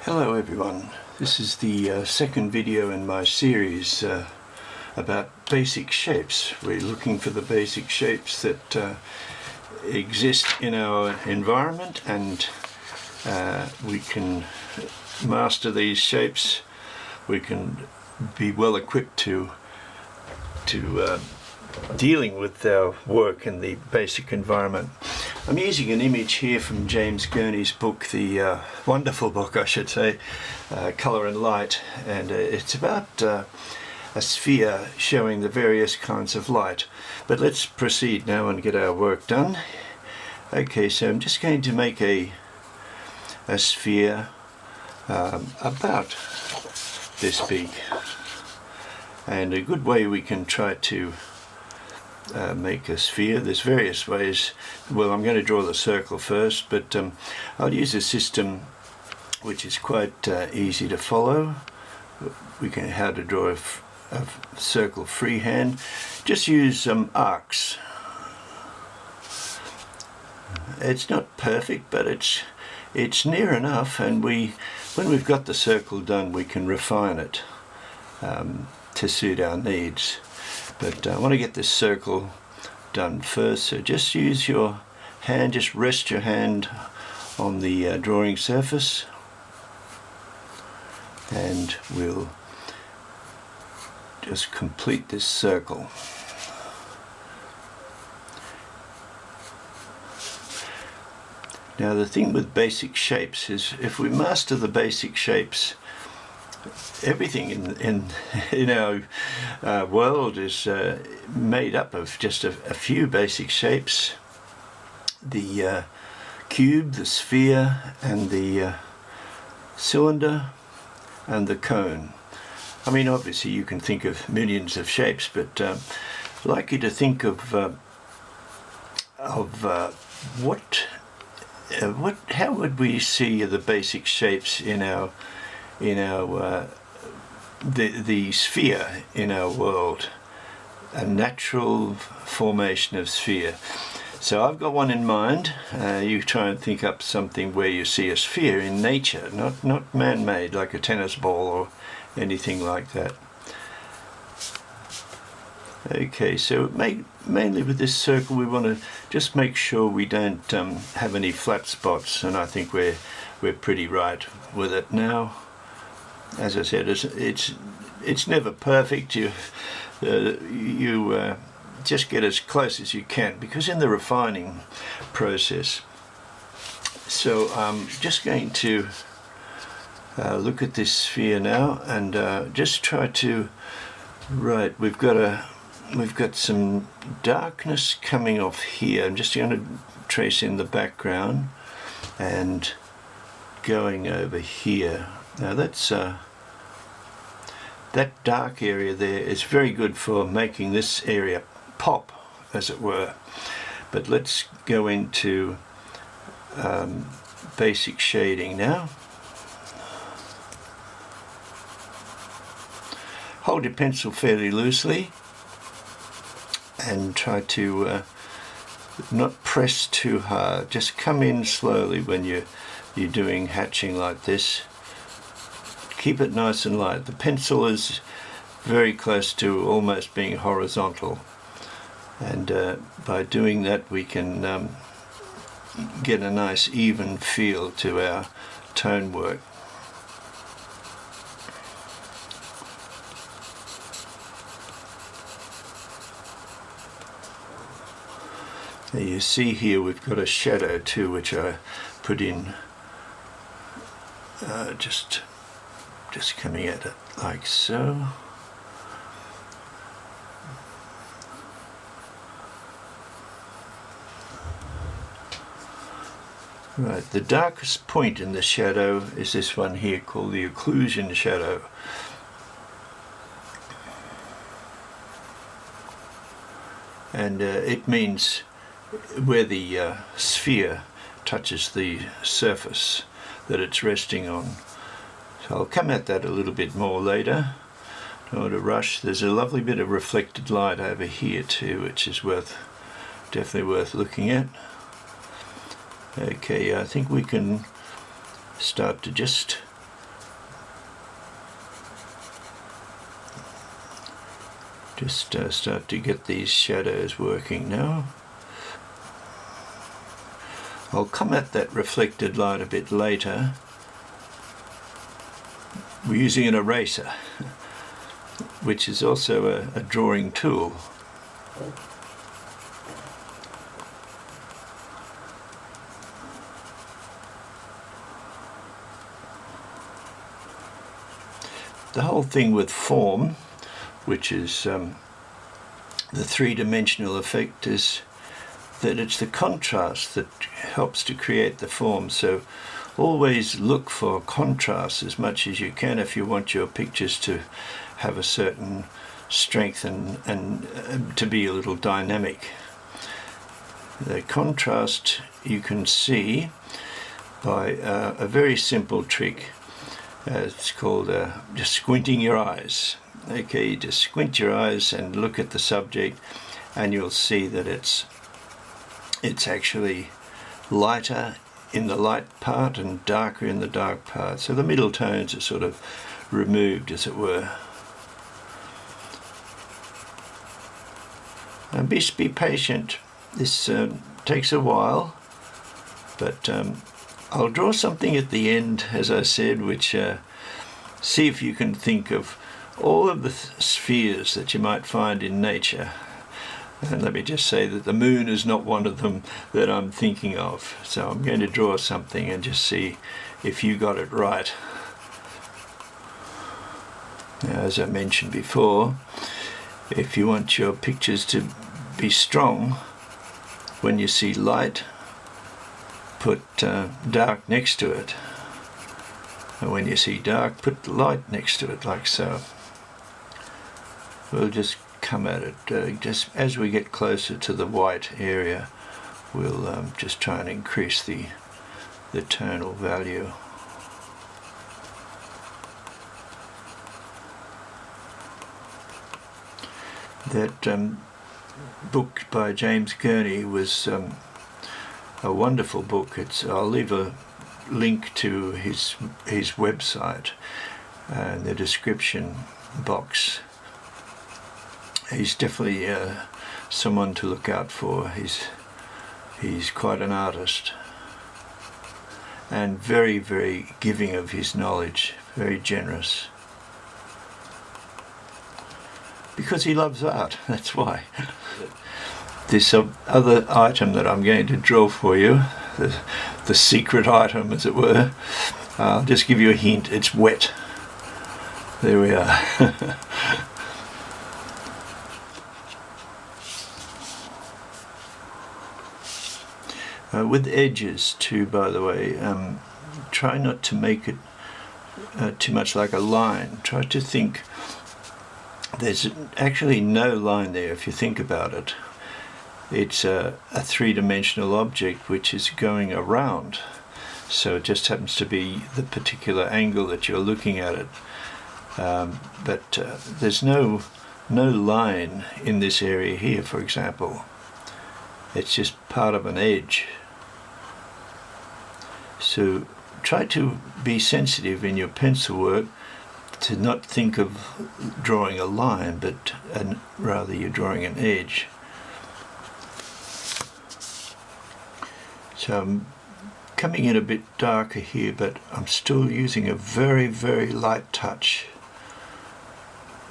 Hello everyone, this is the second video in my series about basic shapes. We're looking for the basic shapes that exist in our environment, and we can master these shapes. We can be well equipped to dealing with our work in the basic environment. I'm using an image here from James Gurney's book, the wonderful book I should say, Colour and Light, and it's about a sphere showing the various kinds of light. But let's proceed now and get our work done. Okay, so I'm just going to make a sphere about this big, and a good way we can try to make a sphere, there's various ways. Well, I'm going to draw the circle first, but I'll use a system which is quite easy to follow. We can how to draw a circle freehand. Just use arcs. It's not perfect, but it's near enough, and when we've got the circle done, we can refine it to suit our needs. But I want to get this circle done first, so just use your hand, just rest your hand on the drawing surface, and we'll just complete this circle. Now the thing with basic shapes is, if we master the basic shapes, everything in our world is made up of just a few basic shapes: the cube, the sphere, and the cylinder, and the cone. I mean, obviously you can think of millions of shapes, but I'd like you to think of how would we see the basic shapes in our the sphere in our world, a natural formation of sphere. So I've got one in mind. You try and think up something where you see a sphere in nature, not man-made like a tennis ball or anything like that. Okay, so mainly with this circle we want to just make sure we don't have any flat spots, and I think we're pretty right with it now. As I said, it's never perfect. You just get as close as you can, because in the refining process. So I'm just going to look at this sphere now, and just try to we've got some darkness coming off here. I'm just going to trace in the background and going over here. Now that's that dark area there is very good for making this area pop, as it were. But let's go into basic shading now. Hold your pencil fairly loosely and try to not press too hard. Just come in slowly when you're doing hatching like this. Keep it nice and light. The pencil is very close to almost being horizontal, and by doing that we can get a nice even feel to our tone work. Now you see here we've got a shadow too, which I put in just coming at it like so. Right, the darkest point in the shadow is this one here, called the occlusion shadow. And it means where the sphere touches the surface that it's resting on. So I'll come at that a little bit more later. Don't want to rush. There's a lovely bit of reflected light over here too, which is definitely worth looking at. Okay, I think we can start to just Just start to get these shadows working now. I'll come at that reflected light a bit later. We're using an eraser, which is also a drawing tool. The whole thing with form, which is the three-dimensional effect, is that it's the contrast that helps to create the form. So always look for contrast as much as you can if you want your pictures to have a certain strength and to be a little dynamic. The contrast you can see by a very simple trick. It's called just squinting your eyes. Okay, just squint your eyes and look at the subject, and you'll see that it's actually lighter in the light part and darker in the dark part. So the middle tones are sort of removed, as it were. And be patient. This takes a while, but I'll draw something at the end, as I said, which see if you can think of all of the spheres that you might find in nature. And let me just say that the moon is not one of them that I'm thinking of. So I'm going to draw something and just see if you got it right. Now, as I mentioned before, if you want your pictures to be strong, when you see light, put dark next to it. And when you see dark, put light next to it, like so. We'll just come at it just as we get closer to the white area. We'll just try and increase the tonal value. That book by James Gurney was a wonderful book. I'll leave a link to his website in the description box. He's definitely someone to look out for. He's quite an artist and very, very giving of his knowledge, very generous. Because he loves art, that's why. This other item that I'm going to draw for you, the secret item, as it were, I'll just give you a hint. It's wet. There we are. With edges too, by the way, try not to make it too much like a line. Try to think there's actually no line there if you think about it. It's a three-dimensional object which is going around, so it just happens to be the particular angle that you're looking at it. But there's no line in this area here, for example. It's just part of an edge. So try to be sensitive in your pencil work to not think of drawing a line, but rather you're drawing an edge. So I'm coming in a bit darker here, but I'm still using a very, very light touch.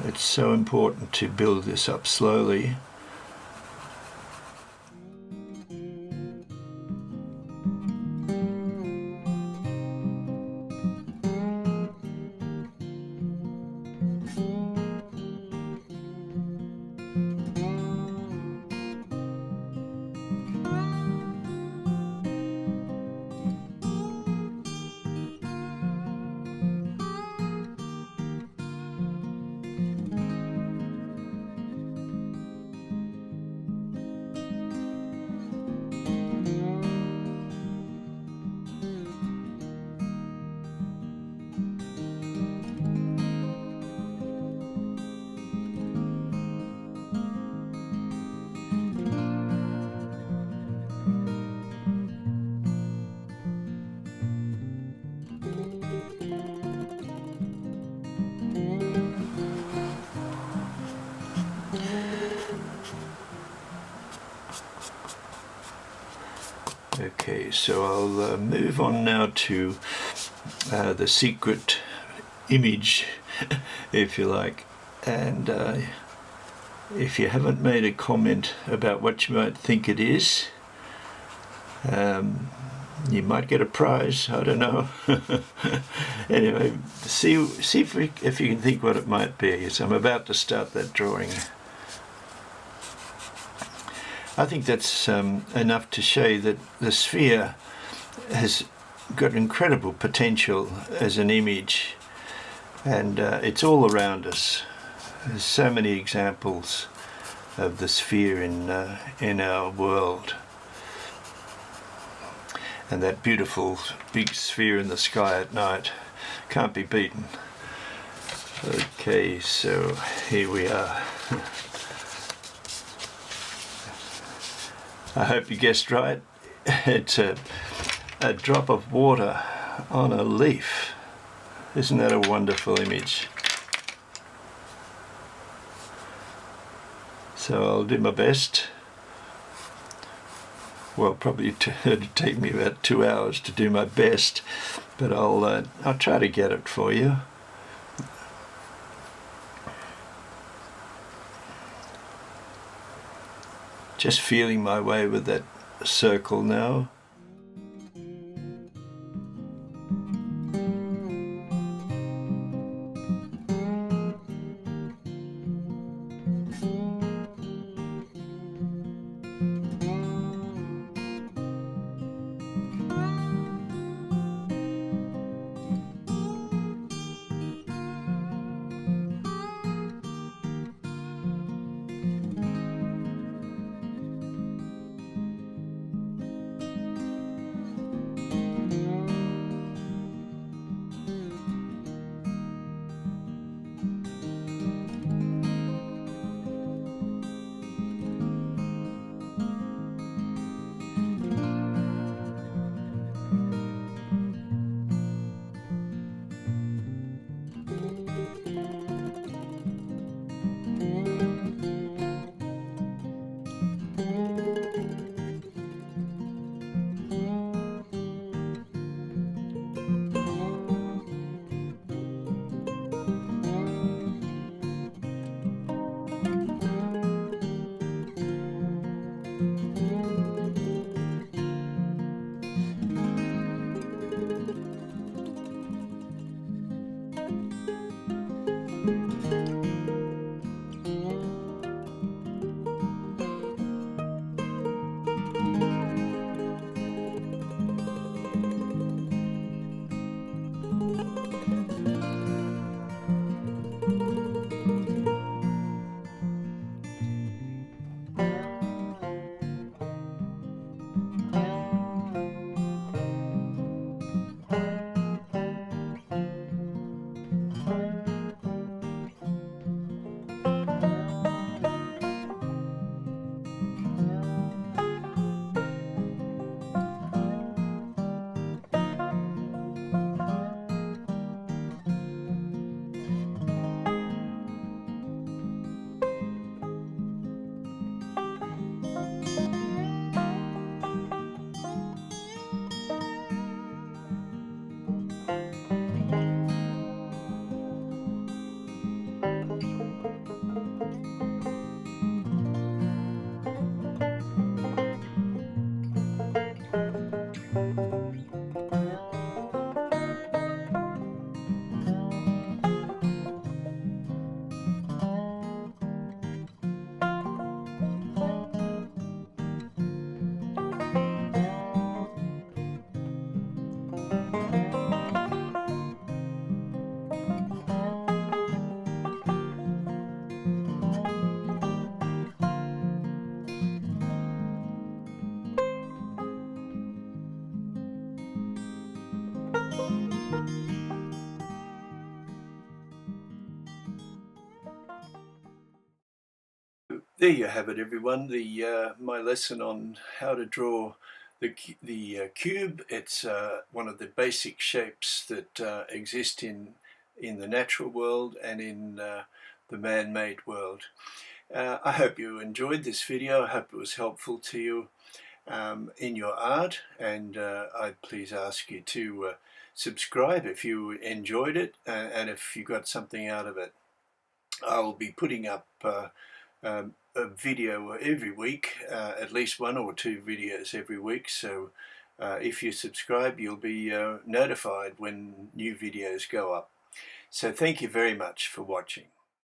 It's so important to build this up slowly. so I'll move on now to the secret image, if you like, and if you haven't made a comment about what you might think it is, you might get a prize, I don't know. Anyway, see if you can think what it might be. So I'm about to start that drawing. I think that's enough to show you that the sphere has got incredible potential as an image, and it's all around us. There's so many examples of the sphere in our world. And that beautiful big sphere in the sky at night can't be beaten. Okay, so here we are. I hope you guessed right. It's a drop of water on a leaf. Isn't that a wonderful image? So I'll do my best. Well, probably it'd take me about 2 hours to do my best, but I'll try to get it for you. Just feeling my way with that circle now. There you have it, everyone. My lesson on how to draw the cube. It's one of the basic shapes that exist in the natural world and in the man-made world. I hope you enjoyed this video. I hope it was helpful to you. in your art, and I'd please ask you to subscribe if you enjoyed it and if you got something out of it. I'll be putting up a video every week, at least 1 or 2 videos every week, so if you subscribe you'll be notified when new videos go up. So thank you very much for watching.